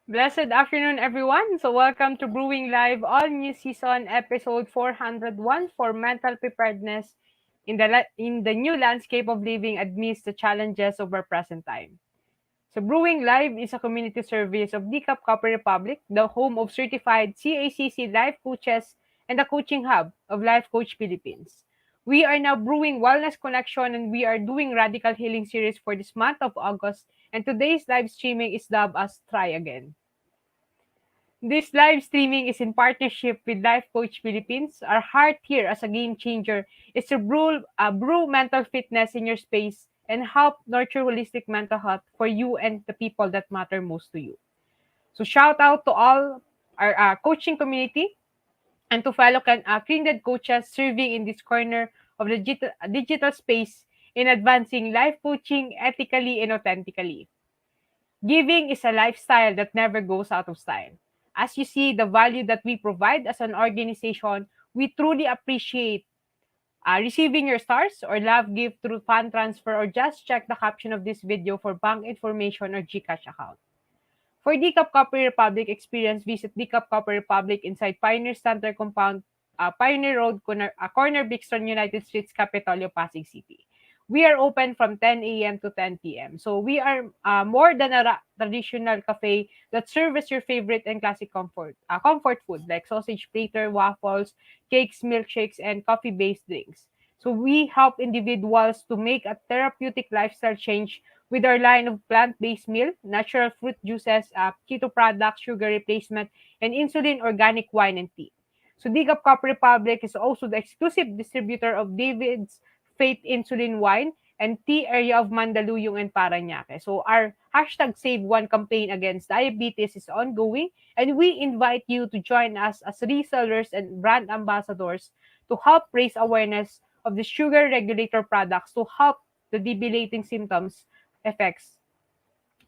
Blessed afternoon, everyone. So, welcome to Brewing Live All New Season, episode 401 for mental preparedness in the new landscape of living amidst the challenges of our present time. So, Brewing Live is a community service of DCAP Copper Republic, the home of certified CACC life coaches and the coaching hub of Life Coach Philippines. We are now brewing Wellness Connection and we are doing Radical Healing series for this month of August. And today's live streaming is dubbed as Try Again. This live streaming is in partnership with Life Coach Philippines. Our heart here as a game changer is to brew mental fitness in your space and help nurture holistic mental health for you and the people that matter most to you. So shout out to all our coaching community and to fellow kindred coaches serving in this corner of the digital space in advancing life coaching ethically and authentically. Giving is a lifestyle that never goes out of style. As you see, the value that we provide as an organization, we truly appreciate receiving your stars or love gift through fund transfer or just check the caption of this video for bank information or GCash account. For DCAP Copper Republic experience, visit DCAP Copper Republic inside Pioneer Center Compound, Pioneer Road, Corner Bixton, United States, Capitolio, Pasig City. We are open from 10 a.m. to 10 p.m. So we are more than a traditional cafe that serves your favorite and classic comfort food like sausage platter, waffles, cakes, milkshakes, and coffee-based drinks. So we help individuals to make a therapeutic lifestyle change with our line of plant-based meal, natural fruit juices, keto products, sugar replacement, and insulin organic wine and tea. So Digap Cup Republic is also the exclusive distributor of David's Faith Insulin Wine and tea area of Mandaluyong and Parañaque. So our hashtag Save One campaign against diabetes is ongoing, and we invite you to join us as resellers and brand ambassadors to help raise awareness of the sugar regulator products to help the debilitating symptoms effects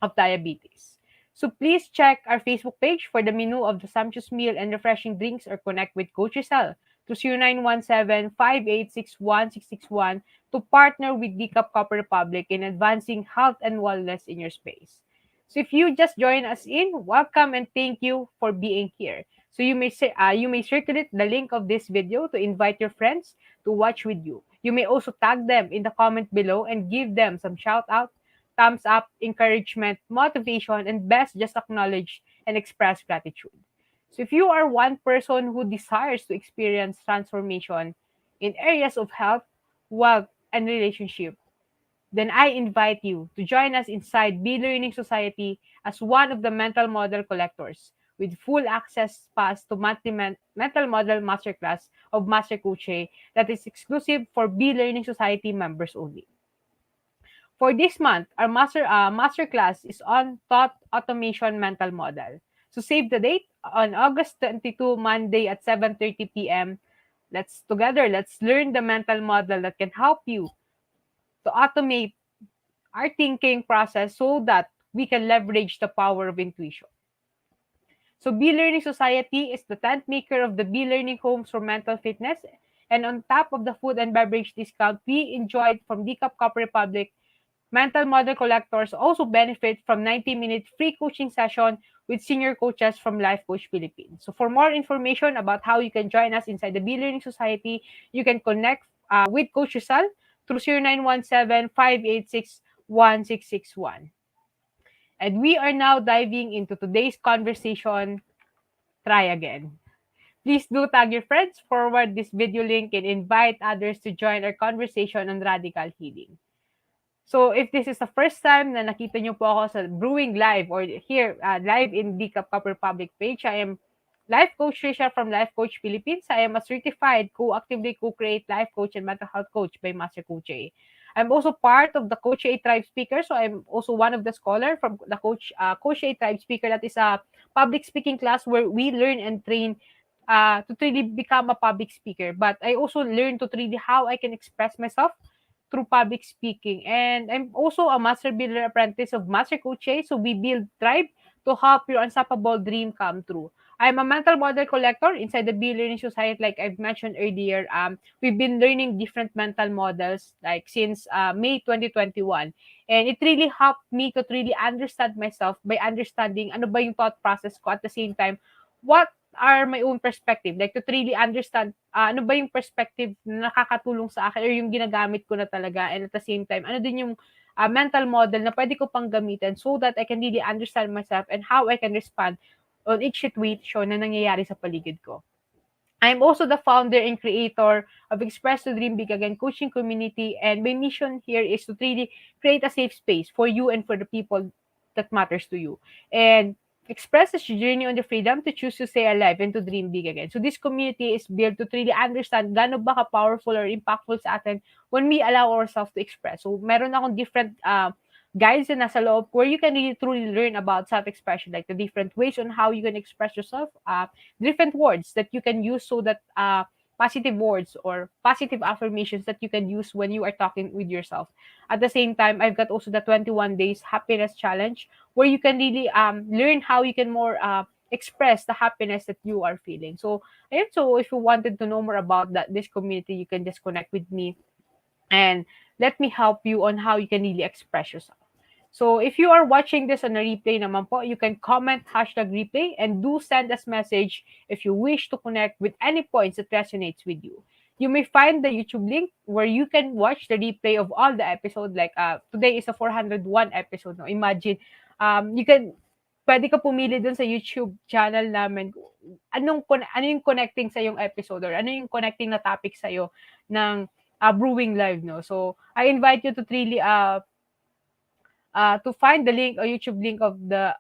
of diabetes. So please check our Facebook page for the menu of the sumptuous meal and refreshing drinks or connect with Coach Rezzhel to 0917-5861-661 to partner with Decaf Copper Republic in advancing health and wellness in your space. So if you just join us in, welcome and thank you for being here. So you may circulate the link of this video to invite your friends to watch with you. You may also tag them in the comment below and give them some shout out, thumbs up, encouragement, motivation, and best just acknowledge and express gratitude. So if you are one person who desires to experience transformation in areas of health, wealth, and relationship, then I invite you to join us inside B Learning Society as one of the mental model collectors with full access pass to monthly mental model masterclass of Master Coach that is exclusive for B Learning Society members only. For this month, our masterclass is on Thought Automation Mental Model. So save the date on August 22, Monday at 7:30 p.m. Let's learn the mental model that can help you to automate our thinking process so that we can leverage the power of intuition. So B Learning Society is the tent maker of the B Learning Homes for Mental Fitness. And on top of the food and beverage discount we enjoyed from Decaf Cup Republic, mental model collectors also benefit from 90-minute free coaching session with senior coaches from Life Coach Philippines. So for more information about how you can join us inside the B Learning Society, you can connect with Coach Rezzhel through 0917-586-1661. And we are now diving into today's conversation, Try Again. Please do tag your friends, forward this video link, and invite others to join our conversation on radical healing. So if this is the first time na nakita niyo po ako sa Brewing Live or here live in the Cup Republic page, I am Life Coach Tricia from Life Coach Philippines. I am a certified co-actively co-create life coach and mental health coach by Master Coach A. I'm also part of the Coach A Tribe Speaker, so I'm also one of the scholar from the Coach A Tribe Speaker. That is a public speaking class where we learn and train to really become a public speaker. But I also learn to really how I can express myself through public speaking. And I'm also a master builder apprentice of Master Coach A. So we build tribe to help your unstoppable dream come true. I'm a mental model collector inside the Be Learning Society, like I've mentioned earlier. We've been learning different mental models like since May 2021. And it really helped me to really understand myself by understanding ano ba yung thought process ko at the same time, what are my own perspective. Like to really understand ano ba yung perspective na nakakatulong sa akin or yung ginagamit ko na talaga. And at the same time, ano din yung mental model na pwede ko pang gamitin so that I can really understand myself and how I can respond on each situation na nangyayari sa paligid ko. I'm also the founder and creator of Express to Dream Big Again coaching community, and my mission here is to really create a safe space for you and for the people that matters to you. And express is your journey on the freedom to choose to stay alive and to dream big again. So this community is built to really understand gaano ba ka-powerful or impactful sa atin when we allow ourselves to express. So meron akong different guides na nasa loob where you can really truly learn about self-expression, like the different ways on how you can express yourself, different words that you can use so that positive words or positive affirmations that you can use when you are talking with yourself. At the same time, I've got also the 21 days happiness challenge where you can really learn how you can more express the happiness that you are feeling. So, ayun, so if you wanted to know more about this community, you can just connect with me and let me help you on how you can really express yourself. So if you are watching this on a replay naman po, you can comment #replay and do send us message if you wish to connect with any points that resonates with you. You may find the YouTube link where you can watch the replay of all the episode. Like today is a 401 episode. No? Imagine, pwede ka pumili dun sa YouTube channel namin. Ano yung connecting sa yung episode or ano yung connecting na topic sa iyo ng Brewing Live, no? So I invite you to really to find the link or YouTube link of the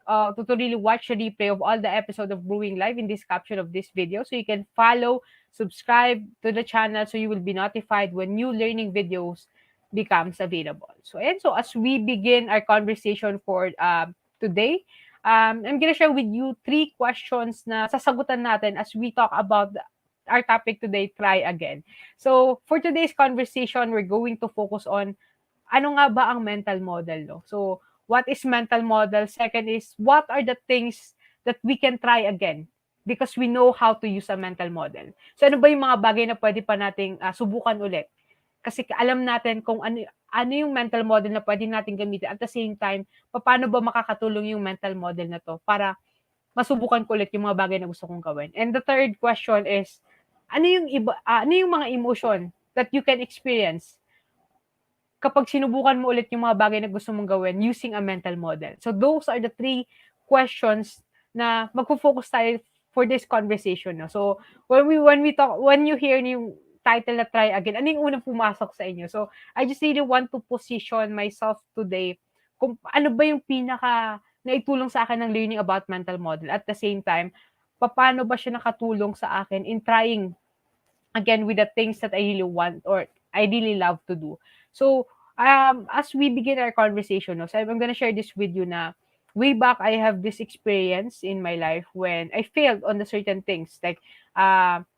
to really watch the replay of all the episode of Brewing Live in this caption of this video, so you can follow, subscribe to the channel so you will be notified when new learning videos becomes available. So and so as we begin our conversation for today, I'm gonna share with you 3 questions na sasagutan natin as we talk about our topic today, try again. So for today's conversation, we're going to focus on ano nga ba ang mental model, no? So, what is mental model? Second is, what are the things that we can try again? Because we know how to use a mental model. So, ano ba yung mga bagay na pwede pa nating subukan ulit? Kasi alam natin kung ano yung mental model na pwede natin gamitin. At the same time, paano ba makakatulong yung mental model na to para masubukan ko ulit yung mga bagay na gusto kong gawin. And the third question is, ano yung mga emotion that you can experience kapag sinubukan mo ulit yung mga bagay na gusto mong gawin using a mental model. So those are the 3 questions na magfo-focus tayo for this conversation, no. So when you hear yung title na try again, ano yung unang pumasok sa inyo? So I just really want to position myself today kung ano ba yung pinaka naitulong sa akin ng learning about mental model. At the same time, paano ba siya nakatulong sa akin in trying again with the things that I really want or I really love to do. So, as we begin our conversation, no, so I'm gonna share this with you na way back I have this experience in my life when I failed on the certain things. Like,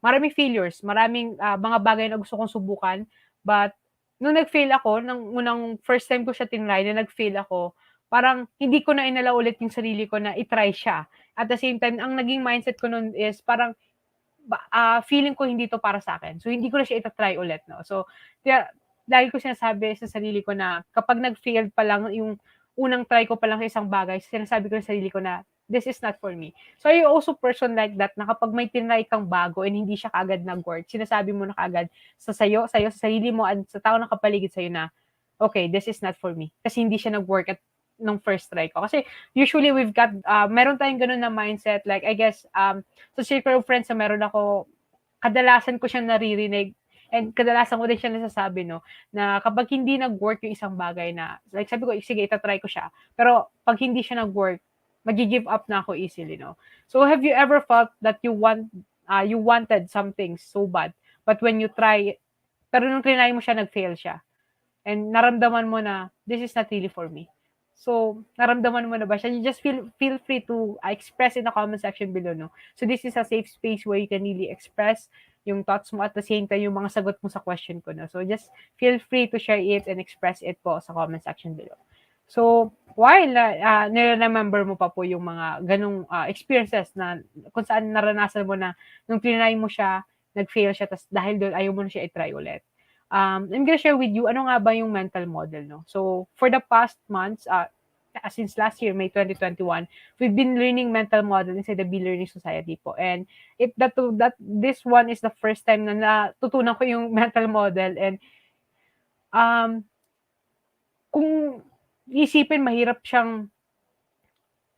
maraming failures, maraming mga bagay na gusto kong subukan. But, nung nag-fail ako, nung unang first time ko siya tinry, na nag-fail ako, parang hindi ko na inala ulit yung sarili ko na itry siya. At the same time, ang naging mindset ko nun is parang, feeling ko hindi to para sa akin. So, hindi ko na siya itatry ulit, no? So, kaya, lagi ko sinasabi sa sarili ko na kapag nag-failed pa lang, yung unang try ko pa lang sa isang bagay, sinasabi ko sa sarili ko na this is not for me. So, are you also person like that na kapag may tinry kang bago and hindi siya kaagad nag-work, sinasabi mo na kaagad sa sarili mo at sa tao na kapaligid sa'yo na, okay, this is not for me. Kasi hindi siya nag-work at nung first try ko. Kasi usually we've got, meron tayong ganun na mindset. Like, I guess, sa circle of friends na meron ako, kadalasan ko siyang naririnig and kadalasan ko din siya nasasabi, no, na kapag hindi nag-work yung isang bagay na, like sabi ko, sige, itatry ko siya. Pero pag hindi siya nag-work, magi-give up na ako easily, no. So have you ever felt that you wanted something so bad, but when you try, pero nung trinay mo siya, nag-fail siya. And naramdaman mo na, this is not really for me. So, naramdaman mo na ba siya? You just feel free to express in the comment section below, no? So, this is a safe space where you can really express yung thoughts mo at the same time yung mga sagot mo sa question ko, no? So, just feel free to share it and express it po sa comment section below. So, while nire-remember mo pa po yung mga ganong experiences na kung saan naranasan mo na nung tinry mo siya, nag-fail siya, tas dahil doon ayaw mo na siya i-try ulit. I'm gonna share with you ano nga ba yung mental model, no? So, for the past months, since last year, May 2021, we've been learning mental model inside the Be Learning Society po. And this one is the first time na natutunan ko yung mental model. And um, kung isipin, mahirap siyang,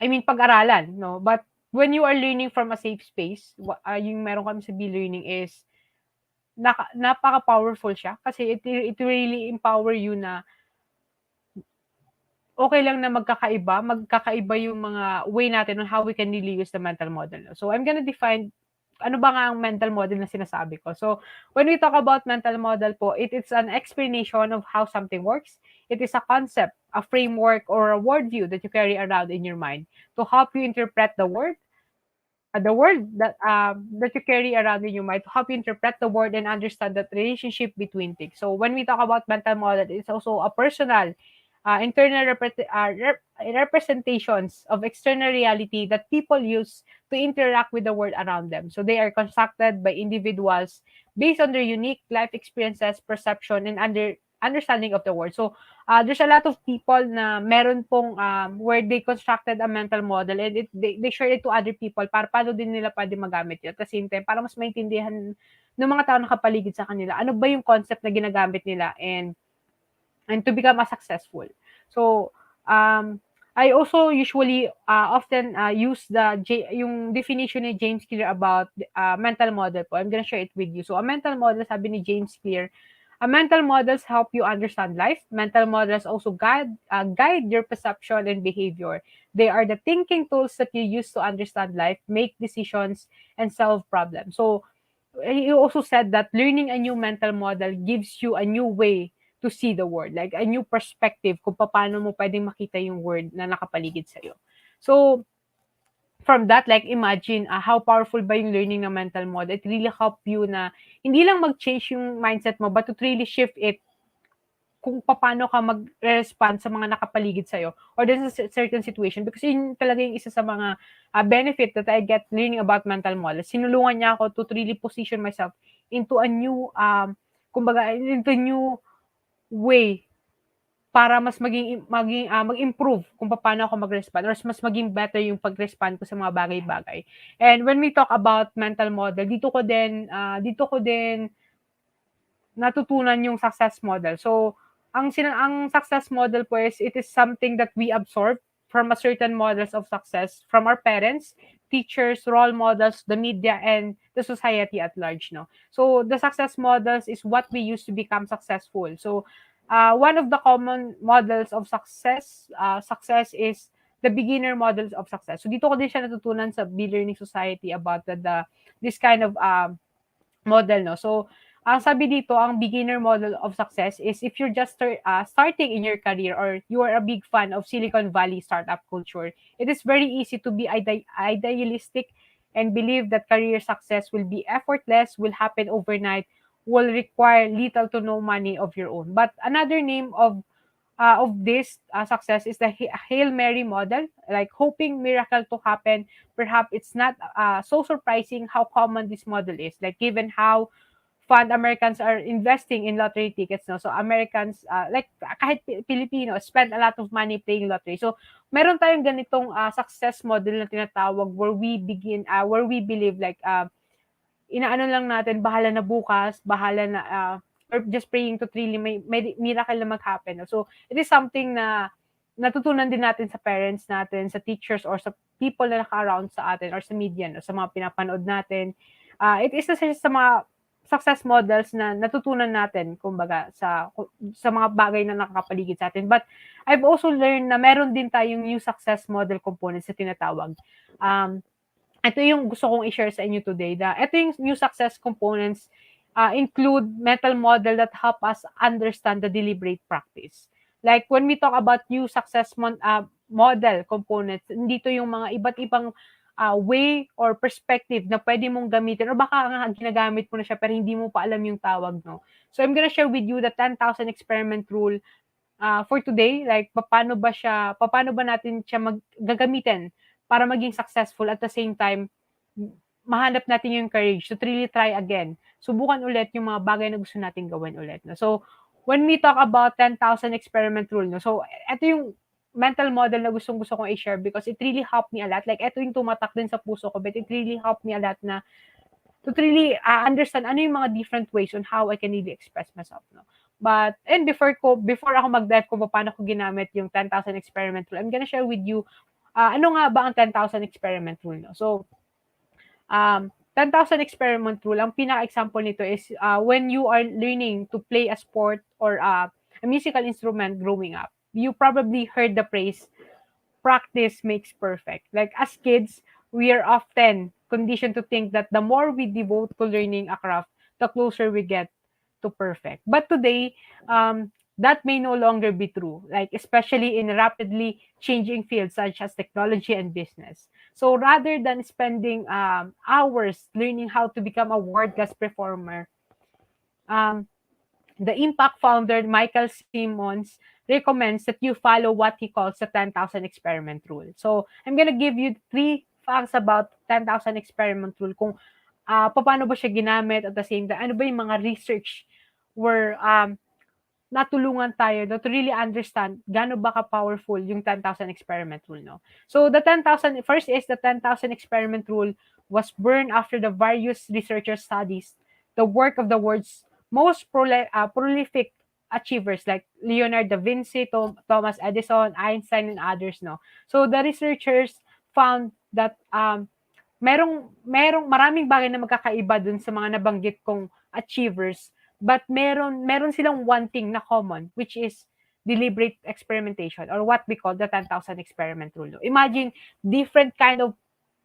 pag-aralan, no? But when you are learning from a safe space, yung meron kami sa Be Learning is, napaka-powerful siya kasi it really empower you na okay lang na magkakaiba yung mga way natin on how we can really use the mental model. So, I'm gonna define ano ba nga ang mental model na sinasabi ko. So, when we talk about mental model po, it's an explanation of how something works. It is a concept, a framework, or a worldview that you carry around in your mind to help you interpret the word that you carry around in your mind to help you interpret the word and understand that relationship between things. So when we talk about mental model, it's also a personal, internal representations of external reality that people use to interact with the world around them. So they are constructed by individuals based on their unique life experiences, perception, and understanding of the world. So there's a lot of people na meron pong where they constructed a mental model and they share it to other people para paano din nila pwede magamit yun. At the same time, para mas maintindihan ng mga tao nakapaligid sa kanila, ano ba yung concept na ginagamit nila and to become a successful. So, I also usually often use yung definition ni James Clear about mental model po. I'm gonna share it with you. So, a mental model, sabi ni James Clear, mental models help you understand life. Mental models also guide your perception and behavior. They are the thinking tools that you use to understand life, make decisions, and solve problems. So, he also said that learning a new mental model gives you a new way to see the world, like a new perspective kung paano mo pwedeng makita yung world na nakapaligid sa'yo. So, from that, like imagine how powerful ba yung learning ng mental model. It really help you na hindi lang mag-change yung mindset mo, but to really shift it kung paano ka mag-respond sa mga nakapaligid sa'yo or there's a certain situation because yun talaga yung isa sa mga benefit that I get learning about mental models. Sinulungan niya ako to really position myself into a new, into a new way para mas mag-improve kung paano ako mag-respond or mas maging better yung pag-respond ko sa mga bagay-bagay. And when we talk about mental model, dito ko din natutunan yung success model. So, ang success model po is it is something that we absorb from a certain models of success from our parents, teachers, role models, the media, and the society at large. No, so the success models is what we use to become successful. So, one of the common models of success is the beginner models of success. So dito ko din siya natutunan sa Be Learning Society about this kind of model, no? So, ang sabi dito, ang beginner model of success is if you're just starting in your career or you are a big fan of Silicon Valley startup culture, it is very easy to be idealistic and believe that career success will be effortless, will happen overnight, will require little to no money of your own. But another name of this success is the Hail Mary model, like hoping miracle to happen. Perhaps it's not so surprising how common this model is, like given how fund Americans are investing in lottery tickets. No? So Americans, like kahit Pilipino, spend a lot of money playing lottery. So meron tayong ganitong success model na tinatawag where we believe like inaano lang natin, bahala na bukas, bahala na or just praying to really may miracle na mag-happen. No? So, it is something na natutunan din natin sa parents natin, sa teachers, or sa people na naka-around sa atin, or sa media, no? Sa mga pinapanood natin. It is sa mga success models na natutunan natin, kumbaga, sa mga bagay na nakakapaligid sa atin. But, I've also learned na meron din tayong new success model components na tinatawag. Ito yung gusto kong i-share sa inyo today. Ito yung new success components include mental model that help us understand the deliberate practice. Like when we talk about new success model components, dito yung mga iba't ibang way or perspective na pwede mong gamitin or baka nga ginagamit mo na siya pero hindi mo pa alam yung tawag, no? So I'm gonna share with you the 10,000 experiment rule for today, like paano ba natin siya gagamitin para maging successful at the same time, mahanap natin yung courage to really try again. Subukan ulit yung mga bagay na gusto nating gawin ulit. No? So, when we talk about 10,000 experiment rule, no? So, ito yung mental model na gustong-gusto kong i-share because it really helped me a lot. Like, ito yung tumatak din sa puso ko, but it really helped me a lot na to really understand ano yung mga different ways on how I can really express myself. No? But, and before ako mag-dive kung paano ko ginamit yung 10,000 experiment rule, I'm gonna share with you, ano nga ba ang 10,000 experiment rule. No? So, 10,000 experiment rule, ang pinaka-example nito is when you are learning to play a sport or a musical instrument growing up. You probably heard the phrase, practice makes perfect. Like as kids, we are often conditioned to think that the more we devote to learning a craft, the closer we get to perfect. But today, that may no longer be true, like especially in rapidly changing fields such as technology and business. So rather than spending hours learning how to become a world-class performer, um, the Impact founder Michael Simmons recommends that you follow what he calls the 10,000 experiment rule. So I'm gonna give you 3 facts about 10,000 experiment rule, kung paano ba siya ginamit, at the same time, ano ba yung mga research where natulungan tayo no, to really understand gaano ba ka-powerful yung 10,000 experiment rule. No? So the 10,000, first is the 10,000 experiment rule was born after the various researchers studies the work of the world's most prolific achievers like Leonardo da Vinci, Thomas Edison, Einstein, and others. No? So the researchers found that maraming bagay na magkakaiba dun sa mga nabanggit kong achievers, but meron silang one thing na common, which is deliberate experimentation, or what we call the 10,000 experiment rule. Imagine, different kind of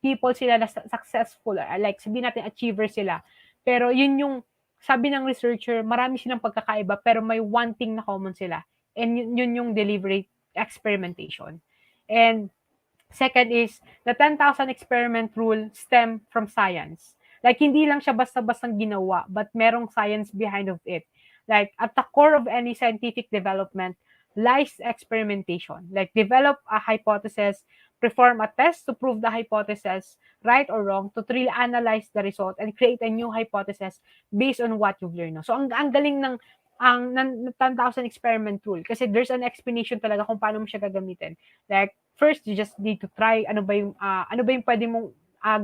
people sila na successful, like sabihin natin achiever sila, pero yun yung sabi ng researcher, marami silang pagkakaiba pero may one thing na common sila, and yun yung deliberate experimentation. And second is, the 10,000 experiment rule stem from science. Like, hindi lang siya basta-bastang ginawa, but merong science behind of it. Like, at the core of any scientific development lies experimentation. Like, develop a hypothesis, perform a test to prove the hypothesis right or wrong, to really analyze the result, and create a new hypothesis based on what you've learned. So, ang galing ng 10,000 experiment rule kasi there's an explanation talaga kung paano mo siya gagamitin. Like, first, you just need to try ano ba yung pwede mong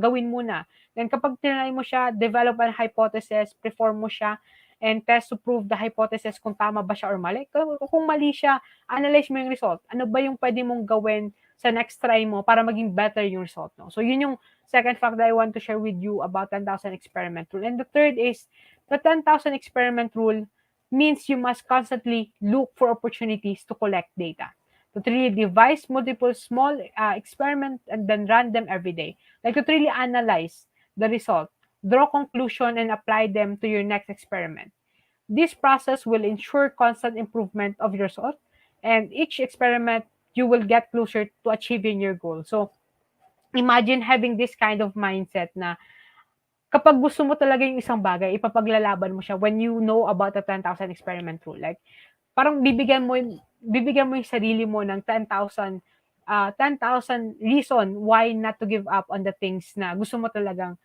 gawin muna. Then, kapag tinry mo siya, develop an hypothesis, perform mo siya, and test to prove the hypothesis kung tama ba siya or mali. Kung mali siya, analyze mo yung result. Ano ba yung pwede mong gawin sa next try mo para maging better yung result. No? So, yun yung second fact that I want to share with you about 10,000 experiment rule. And the third is, the 10,000 experiment rule means you must constantly look for opportunities to collect data, to really devise multiple small experiments and then run them every day. Like, to really analyze the result, draw conclusion, and apply them to your next experiment. This process will ensure constant improvement of your result, and each experiment you will get closer to achieving your goal. So, imagine having this kind of mindset na kapag gusto mo talaga yung isang bagay, ipapaglalaban mo siya when you know about the 10,000 experiment rule. Like, parang bibigyan mo yung sarili mo ng 10,000 reason why not to give up on the things na gusto mo talagang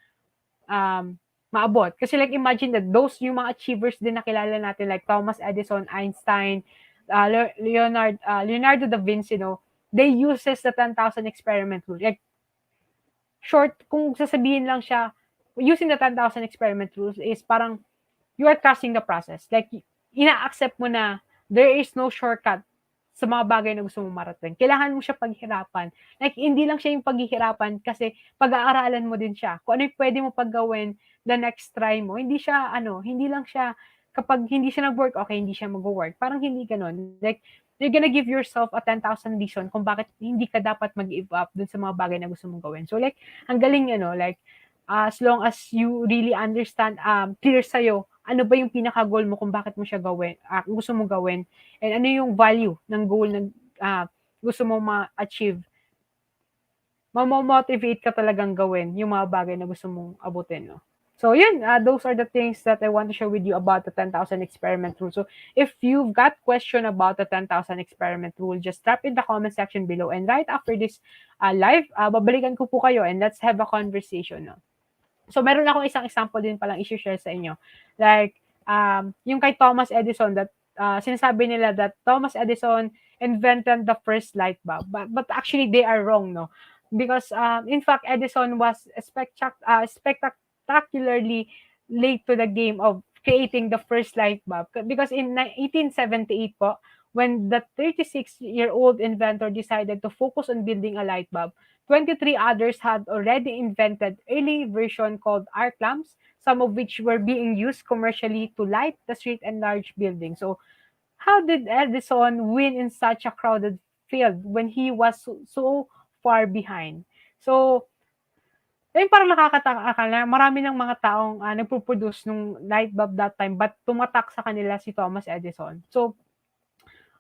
maabot. Kasi like, imagine that those yung mga achievers din na kilala natin like Thomas Edison, Einstein, Leonardo da Vinci, no? They uses the 10,000 experiment rule. Like, short, kung sasabihin lang siya, using the 10,000 experiment rules is parang you are trusting the process. Like, ina-accept mo na there is no shortcut sa mga bagay na gusto mong marating. Kailangan mo siya paghirapan. Like, hindi lang siya yung paghihirapan kasi pag-aaralan mo din siya. Kung ano yung pwede mo paggawin the next try mo. Hindi lang siya, kapag hindi siya nag-work, okay, hindi siya mag-work. Parang hindi ganun. Like, you're gonna give yourself a 10,000 reason kung bakit hindi ka dapat mag-give up dun sa mga bagay na gusto mong gawin. So, like, ang galing, like, as long as you really understand, clear sa'yo, ano ba yung pinaka-goal mo kung bakit mo siya gawin, gusto mong gawin, and ano yung value ng goal na gusto mong ma-achieve, mamomotivate ka talagang gawin yung mga bagay na gusto mong abutin. No? So yun, those are the things that I want to share with you about the 10,000 experiment rule. So if you've got question about the 10,000 experiment rule, just drop in the comment section below. And right after this live, babalikan ko po kayo and let's have a conversation. No? So meron akong isang example din palang i-share sa inyo. Like, yung kay Thomas Edison that sinasabi nila that Thomas Edison invented the first light bulb. But actually, they are wrong, no? Because, in fact, Edison was spectacularly late to the game of creating the first light bulb. Because in 1878 po, when the 36-year-old inventor decided to focus on building a light bulb, 23 others had already invented early version called arc lamps, some of which were being used commercially to light the street and large buildings. So, how did Edison win in such a crowded field when he was so far behind? So, ayun parang nakakataka na marami ng mga taong nagpo-produce nung light bulb that time but tumatak sa kanila si Thomas Edison. So,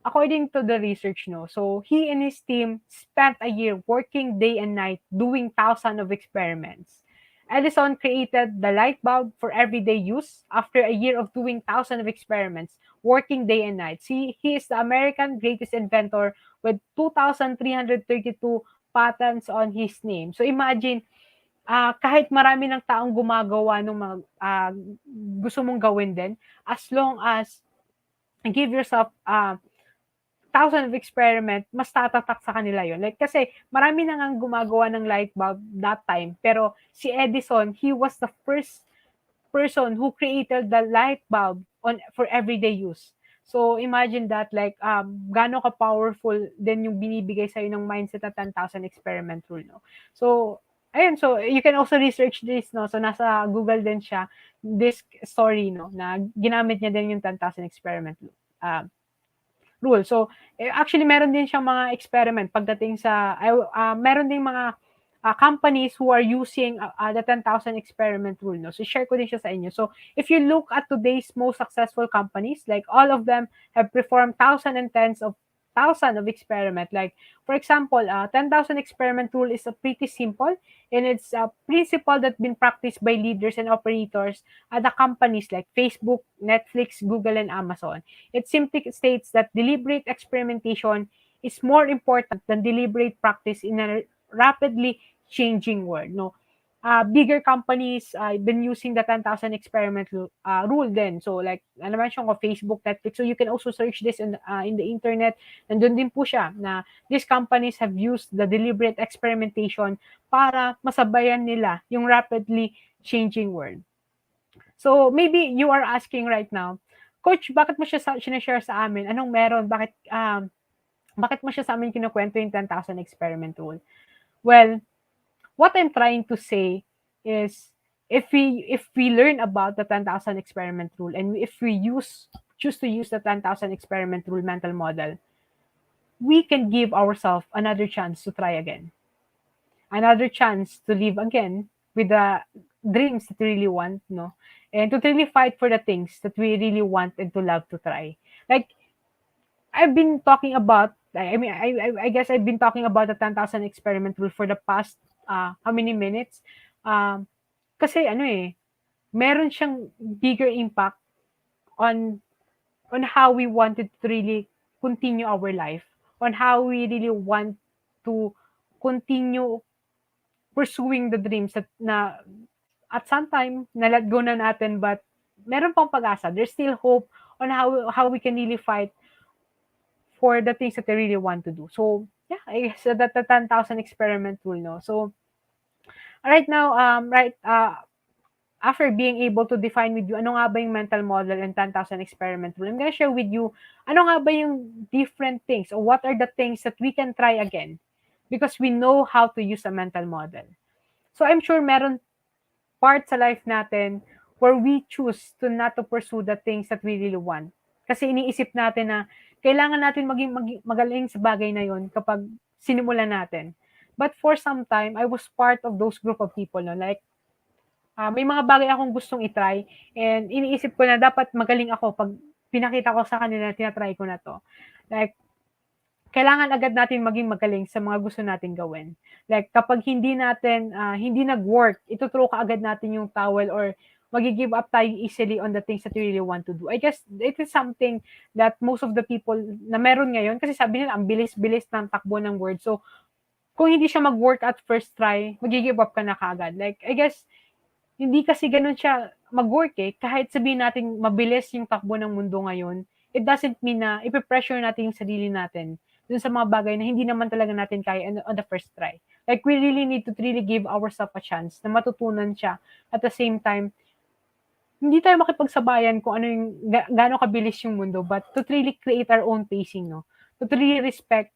according to the research, no, so he and his team spent a year working day and night doing thousands of experiments. Edison created the light bulb for everyday use after a year of doing thousands of experiments, working day and night. See, he is the American greatest inventor with 2,332 patents on his name. So imagine, kahit marami ng taong gumagawa ng mga gusto mong gawin din, as long as give yourself thousand of experiment, mas tatatak sa kanila yon. Like, kasi marami na ngang gumagawa ng light bulb that time. Pero si Edison, he was the first person who created the light bulb for everyday use. So, imagine that, like, gaano ka-powerful din yung binibigay sa'yo ng mindset na 10,000 experiment rule, no? So, ayun, so you can also research this, no? So, nasa Google din siya, this story, no? Na ginamit niya din yung 10,000 experiment rule. So, actually, meron din siyang mga experiment pagdating sa, meron din mga companies who are using the 10,000 experiment rule. No? So, share ko din siya sa inyo. So, if you look at today's most successful companies, like all of them have performed thousands and tens of thousands of experiment. Like, for example, 10,000 experiment rule is a pretty simple and it's a principle that's been practiced by leaders and operators at the companies like Facebook, Netflix, Google, and Amazon. It simply states that deliberate experimentation is more important than deliberate practice in a rapidly changing world. No, bigger companies been using the 10,000 experiment rule then. So like, ano mention ko, Facebook, Netflix. So you can also search this in the internet. Nandun din po siya na these companies have used the deliberate experimentation para masabayan nila yung rapidly changing world. So maybe you are asking right now, Coach, bakit mo siya sinashare sa amin? Anong meron? Bakit mo siya sa amin kinukwento yung 10,000 experiment rule? Well, what I'm trying to say is if we learn about the 10,000 experiment rule and if we choose to use the 10,000 experiment rule mental model, we can give ourselves another chance to try again. Another chance to live again with the dreams that we really want, no? And to really fight for the things that we really want and to love to try. Like, I've been talking about, I guess I've been talking about the 10,000 experiment rule for the past how many minutes? Kasi meron siyang bigger impact on how we wanted to really continue our life, on how we really want to continue pursuing the dreams that na at some time na-let go na natin, but meron pang pag-asa. There's still hope on how we can really fight for the things that they really want to do. So, yeah, I guess that the 10,000 experiment rule, no? So, right now, after being able to define with you, ano nga ba yung mental model and 10,000 experiment rule, I'm gonna share with you, ano nga ba yung different things or what are the things that we can try again because we know how to use a mental model. So, I'm sure meron part sa life natin where we choose to not to pursue the things that we really want. Kasi iniisip natin na kailangan natin maging magaling sa bagay na yon kapag sinimulan natin. But for some time, I was part of those group of people, no? Like, may mga bagay akong gustong itry and iniisip ko na dapat magaling ako pag pinakita ko sa kanila na tinatry ko na to. Like, kailangan agad natin maging magaling sa mga gusto nating gawin. Like, kapag hindi nag-work, ituturo ka agad natin yung towel or magi-give up tayo easily on the things that we really want to do. I guess it is something that most of the people na meron ngayon, kasi sabi nila, ang bilis-bilis ng takbo ng word. So, kung hindi siya mag-work at first try, magi-give up ka na kaagad. Like, I guess, hindi kasi ganun siya mag-work eh. Kahit sabihin natin mabilis yung takbo ng mundo ngayon, it doesn't mean na ipipressure natin yung sarili natin dun sa mga bagay na hindi naman talaga natin kaya on the first try. Like, we really need to really give ourselves a chance na matutunan siya. At the same time, hindi tayo makipagsabayan kung ano yung, gaano kabilis yung mundo, but to really create our own pacing, no? To really respect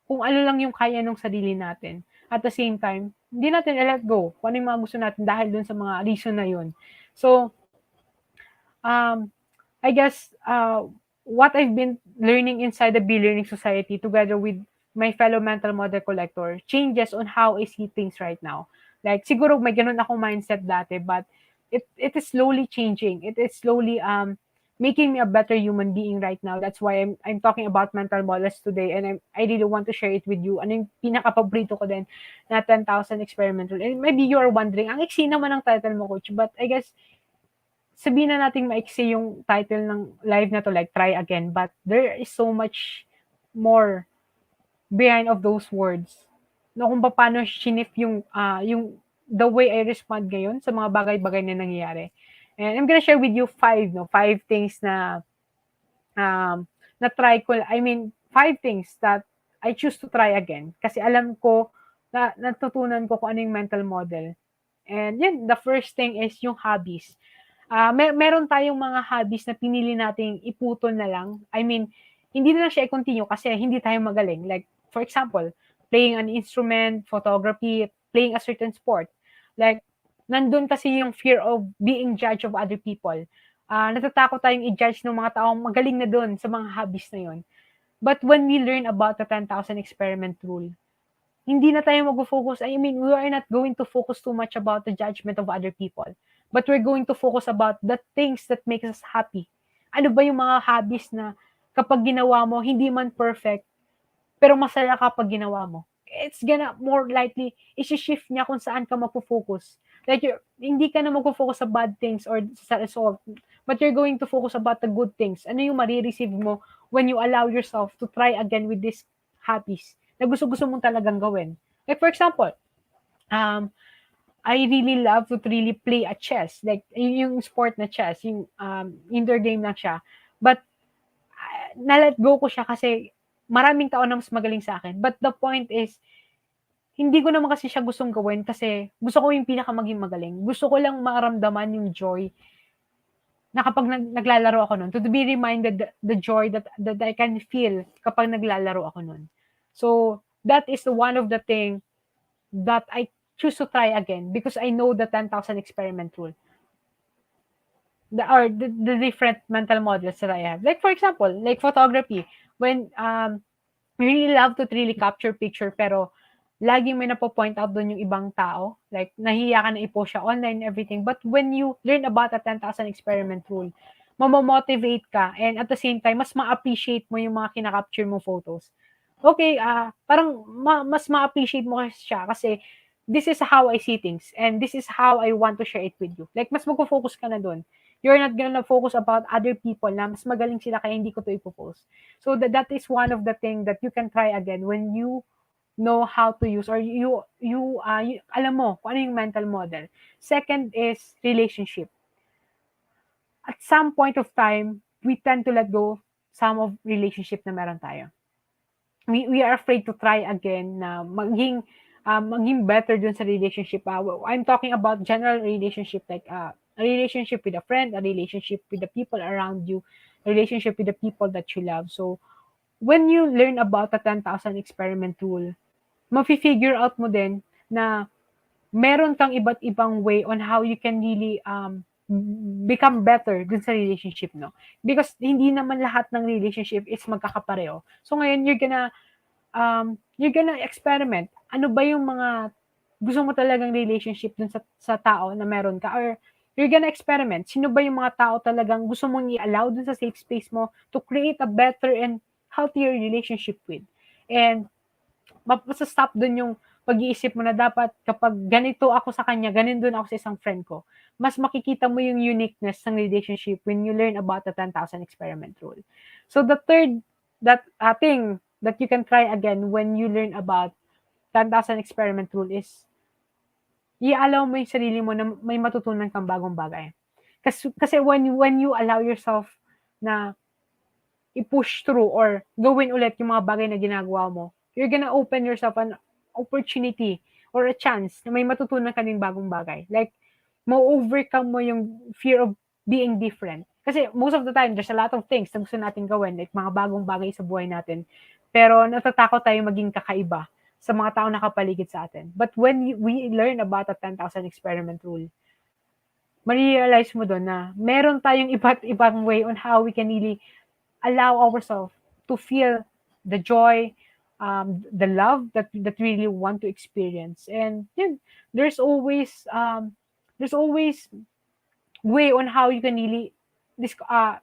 kung ano lang yung kaya ng sarili natin. At the same time, hindi natin let go kung ano yung mga gusto natin dahil dun sa mga reason na yun. So, I guess, what I've been learning inside the Be-Learning Society together with my fellow mental model collector changes on how I see things right now. Like, siguro may ganun akong mindset dati, but it is slowly changing. It is slowly making me a better human being right now. That's why I'm talking about mental models today, and I really want to share it with you. Ano yung pinaka-paborito ko din na 10,000 experimental. And maybe you're wondering, ang iksi naman ng title mo, coach, but I guess sabihin na nating maiksi yung title ng live na to, like try again, but there is so much more behind of those words. No, kung paano shinif yung the way I respond ngayon sa mga bagay-bagay na nangyayari. And I'm gonna share with you five things na na try ko, I mean, 5 things that I choose to try again. Kasi alam ko na natutunan ko kung ano yung mental model. And yun, the first thing is yung hobbies. Meron tayong mga hobbies na pinili nating iputol na lang. I mean, hindi na lang siya i-continue kasi hindi tayo magaling. Like, for example, playing an instrument, photography, playing a certain sport. Like, nandun kasi yung fear of being judged of other people. Natatakot tayong i-judge ng mga taong magaling na dun sa mga hobbies na yun. But when we learn about the 10,000 experiment rule, hindi na tayo mag-focus. I mean, we are not going to focus too much about the judgment of other people. But we're going to focus about the things that makes us happy. Ano ba yung mga hobbies na kapag ginawa mo, hindi man perfect, pero masaya kapag ginawa mo? It's gonna more likely, isi-shift niya kung saan ka magpo-focus. Like, hindi ka na magpo-focus sa bad things or sa result, but you're going to focus about the good things. Ano yung marireceive mo when you allow yourself to try again with these hobbies na gusto-gusto mong talagang gawin. Like, for example, I really love to really play a chess. Like, yung sport na chess, yung indoor game lang siya. But, na-let go ko siya kasi maraming tao na mas magaling sa akin. But the point is, hindi ko naman kasi siya gustong gawin kasi gusto ko yung pinaka maging magaling. Gusto ko lang maramdaman yung joy na kapag naglalaro ako nun. To be reminded the joy that I can feel kapag naglalaro ako nun. So, that is one of the thing that I choose to try again because I know the 10,000 experiment rule. The different mental models that I have. Like, for example, like photography. When we really love to really capture picture, pero laging may napo-point out doon yung ibang tao. Like, nahiya ka na i-post siya online and everything. But when you learn about the 10,000 experiment rule, mamomotivate ka and at the same time, mas ma-appreciate mo yung mga kinakapture mo photos. Okay, parang mas ma-appreciate mo siya kasi this is how I see things and this is how I want to share it with you. Like, mas magpo-focus ka na doon. You're not gonna focus about other people na mas magaling sila kaya hindi ko to ipopost. So that is one of the thing that you can try again when you know how to use or you alam mo kung ano yung mental model. Second is relationship. At some point of time, we tend to let go some of relationship na meron tayo. We are afraid to try again na maging better dun sa relationship. I'm talking about general relationship like a relationship with a friend, a relationship with the people around you, a relationship with the people that you love. So, when you learn about the 10,000 experiment rule, mafi-figure out mo din na meron kang iba't ibang way on how you can really become better dun sa relationship, no? Because hindi naman lahat ng relationship is magkakapareho. So ngayon, you're gonna experiment. Ano ba yung mga gusto mo talagang relationship dun sa tao na meron ka? Or you're gonna experiment. Sino ba yung mga tao talagang gusto mong i-allow dun sa safe space mo to create a better and healthier relationship with? And mapasa-stop dun yung pag-iisip mo na dapat kapag ganito ako sa kanya, ganin dun ako sa isang friend ko. Mas makikita mo yung uniqueness ng relationship when you learn about the 10,000 experiment rule. So the third thing that you can try again when you learn about 10,000 experiment rule is i-allow mo yung sarili mo na may matutunan kang bagong bagay. Kasi when you allow yourself na i-push through or gawin ulit yung mga bagay na ginagawa mo, you're gonna open yourself an opportunity or a chance na may matutunan ka ng bagong bagay. Like, ma-overcome mo yung fear of being different. Kasi most of the time, there's a lot of things na gusto natin gawin, like mga bagong bagay sa buhay natin. Pero natatakot tayo maging kakaiba sa mga tao nakapaligid sa atin. But when we learn about the 10,000 experiment rule, ma-realize mo doon na meron tayong iba't ibang way on how we can really allow ourselves to feel the joy, the love that we really want to experience. And yun, there's always way on how you can really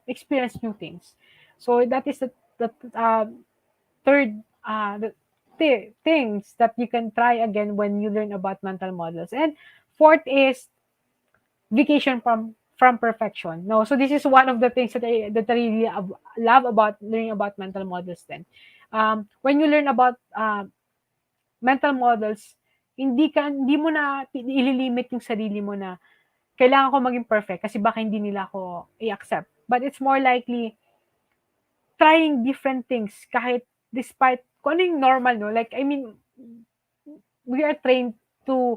experience new things. So that is the third things that you can try again when you learn about mental models. And fourth is vacation from perfection. No, so this is one of the things that I really love about learning about mental models. Then, when you learn about mental models, hindi mo na ililimit yung sarili mo na kailangan ko maging perfect kasi baka hindi nila ako i-accept. But it's more likely trying different things kahit despite kung ano yung normal, no? Like, I mean, we are trained to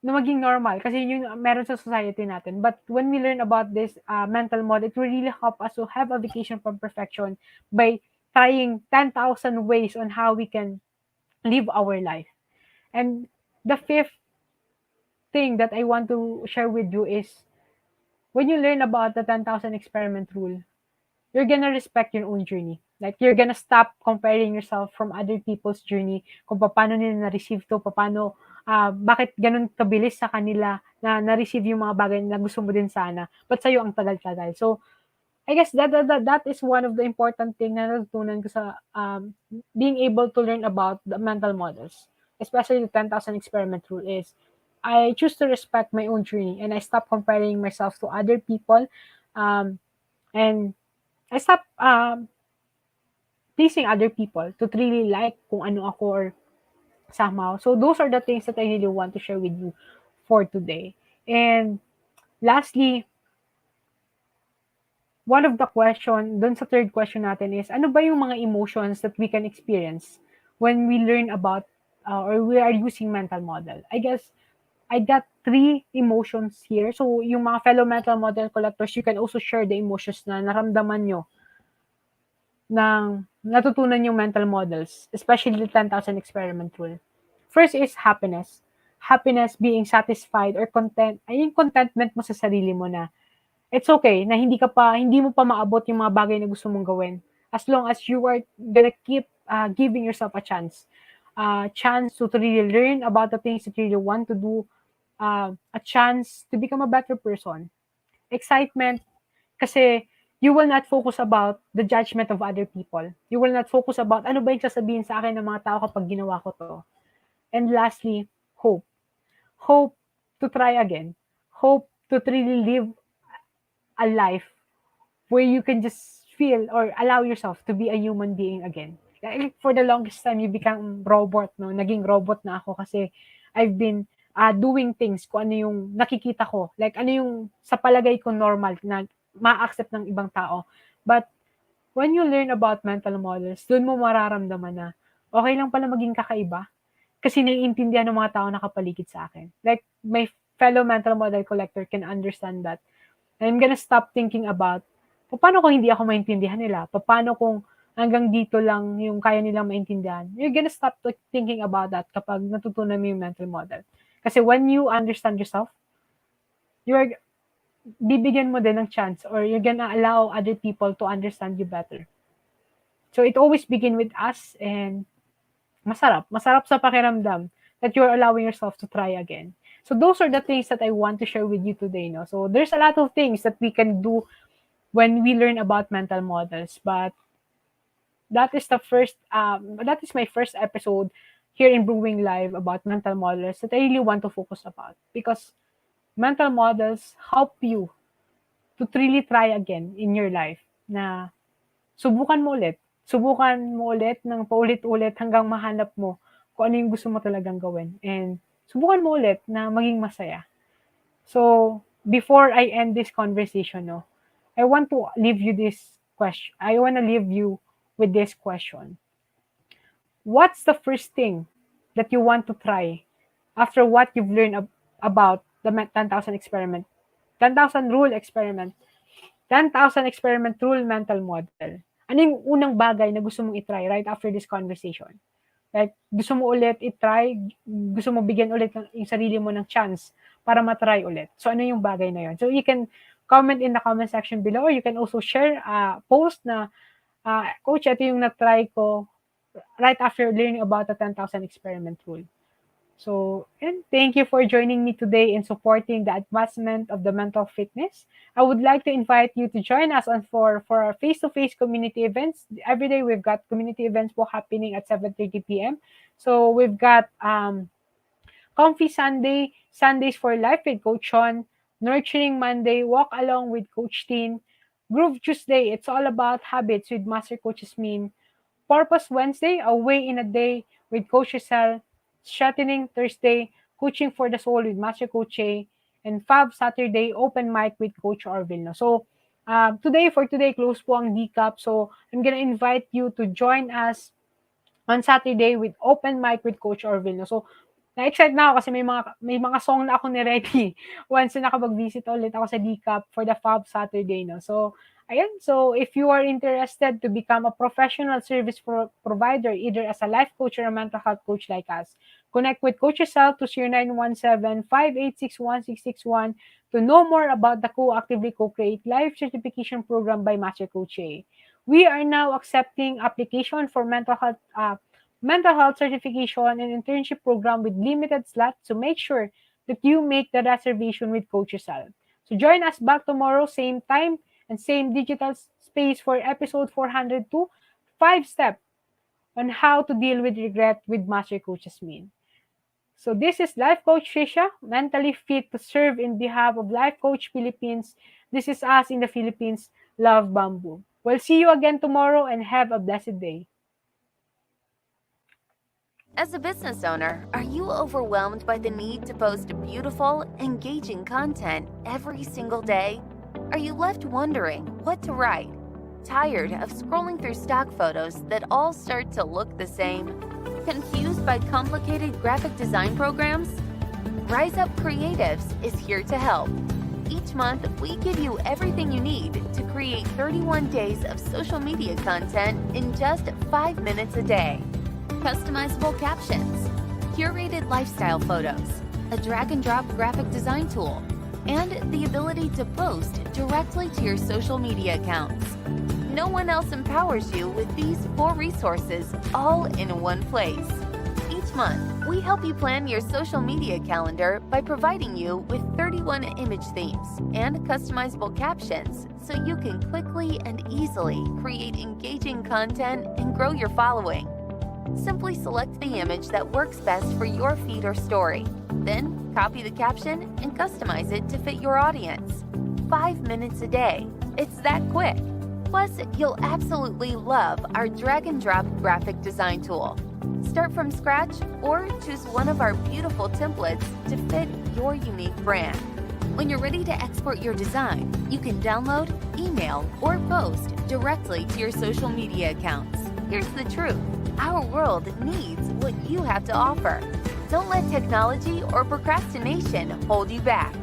na maging normal kasi yun meron sa society natin. But when we learn about this mental model, it will really help us to have a vacation from perfection by trying 10,000 ways on how we can live our life. And the fifth thing that I want to share with you is when you learn about the 10,000 experiment rule, you're gonna respect your own journey. Like, you're gonna stop comparing yourself from other people's journey, kung paano nila na-receive to, paano, bakit ganun kabilis sa kanila na na-receive yung mga bagay na gusto mo din sana, but sa'yo ang tagal-tagal. So, I guess that is one of the important thing na natutunan ko sa being able to learn about the mental models, especially the 10,000 experiment rule is, I choose to respect my own journey and I stop comparing myself to other people, and I stop pleasing other people to really like kung ano ako or somehow. So those are the things that I really want to share with you for today. And lastly, one of the question, dun sa third question natin is, ano ba yung mga emotions that we can experience when we learn about or we are using mental model? I guess I got 3 emotions here. So yung mga fellow mental model collectors, you can also share the emotions na naramdaman nyo ng natutunan yung mental models, especially the 10,000 experiment rule. First is happiness. Happiness, being satisfied or content, ay yung contentment mo sa sarili mo na it's okay na hindi mo pa maabot yung mga bagay na gusto mong gawin. As long as you are gonna keep giving yourself a chance. Chance to really learn about the things that you really want to do. A chance to become a better person. Excitement, kasi you will not focus about the judgment of other people. You will not focus about ano ba yung sasabihin sa akin ng mga tao kapag ginawa ko to. And lastly, hope. Hope to try again. Hope to really live a life where you can just feel or allow yourself to be a human being again. Like, for the longest time, you become robot, no? Naging robot na ako kasi I've been doing things kung ano yung nakikita ko. Like, ano yung sa palagay ko normal na ma-accept ng ibang tao. But when you learn about mental models, doon mo mararamdaman na okay lang pala maging kakaiba kasi naiintindihan ng mga tao nakapaligid sa akin. Like, my fellow mental model collector can understand that. And I'm gonna stop thinking about paano kung hindi ako maintindihan nila? Paano kung hanggang dito lang yung kaya nilang maintindihan? You're gonna stop thinking about that kapag natutunan mo yung mental model. Kasi when you understand yourself, you're bibigyan mo din ng chance or you're gonna allow other people to understand you better. So it always begin with us and masarap sa pakiramdam that you're allowing yourself to try again. So those are the things that I want to share with you today. No? So there's a lot of things that we can do when we learn about mental models, but that is my first episode here in Brewing Live about mental models that I really want to focus about, because mental models help you to really try again in your life, na subukan mo ulit. Subukan mo ulit ng paulit-ulit hanggang mahanap mo kung ano yung gusto mo talagang gawin. And subukan mo ulit na maging masaya. So, before I end this conversation, no, I want to leave you this question. I want to leave you with this question. What's the first thing that you want to try after what you've learned about the 10,000 experiment, 10,000 rule experiment, 10,000 experiment rule mental model? Ano yung unang bagay na gusto mong itry right after this conversation? Like, gusto mo ulit itry, gusto mo bigyan ulit yung sarili mo ng chance para matry ulit. So, ano yung bagay na yun? So, you can comment in the comment section below, or you can also share a post na, Coach, ito yung na-try ko right after learning about the 10,000 experiment rule. So, and thank you for joining me today in supporting the advancement of the mental fitness. I would like to invite you to join us for our face-to-face community events. Every day we've got community events happening at 7:30 p.m. So we've got Comfy Sunday, Sundays for Life with Coach Sean, Nurturing Monday, Walk Along with Coach Teen, Groove Tuesday, it's all about habits with Master Coach Min, Purpose Wednesday, a way in a day with Coach Rezzhel, Strengthening Thursday, Coaching for the Soul with Master Coach A, and Fab Saturday, Open Mic with Coach Orville. No? So, for today, close po ang DCAP. So, I'm gonna invite you to join us on Saturday with Open Mic with Coach Orville. No? So, na-excite na ako kasi may mga song na ako ni-ready once na nakapag-visit ulit ako sa DCAP for the Fab Saturday. No? So, ayan, so if you are interested to become a professional service provider, either as a life coach or a mental health coach like us, connect with Coach Rezzhel to 0917-586-1661 to know more about the Co-Actively Co-Create Life Certification Program by Master Coach A. We are now accepting application for mental health certification and internship program with limited slots, so make sure that you make the reservation with Coach Rezzhel. So join us back tomorrow, same time, and same digital space for episode 402, 5 steps on how to deal with regret with Master Coach Min. So this is Life Coach Tricia, mentally fit to serve in behalf of Life Coach Philippines. This is us in the Philippines. Love Bamboo. We'll see you again tomorrow and have a blessed day. As a business owner, are you overwhelmed by the need to post beautiful, engaging content every single day? Are you left wondering what to write? Tired of scrolling through stock photos that all start to look the same? Confused by complicated graphic design programs? Rise Up Creatives is here to help. Each month, we give you everything you need to create 31 days of social media content in just 5 minutes a day. Customizable captions, curated lifestyle photos, a drag-and-drop graphic design tool, and the ability to post directly to your social media accounts. No one else empowers you with these 4 resources all in one place. Each month, we help you plan your social media calendar by providing you with 31 image themes and customizable captions so you can quickly and easily create engaging content and grow your following. Simply select the image that works best for your feed or story. Then, copy the caption and customize it to fit your audience. 5 minutes a day. It's that quick. Plus, you'll absolutely love our drag-and-drop graphic design tool. Start from scratch or choose one of our beautiful templates to fit your unique brand. When you're ready to export your design, you can download, email, or post directly to your social media accounts. Here's the truth. Our world needs what you have to offer. Don't let technology or procrastination hold you back.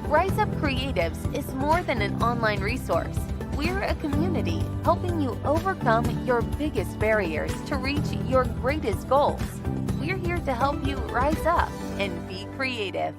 Rise Up Creatives is more than an online resource. We're a community helping you overcome your biggest barriers to reach your greatest goals. We're here to help you rise up and be creative.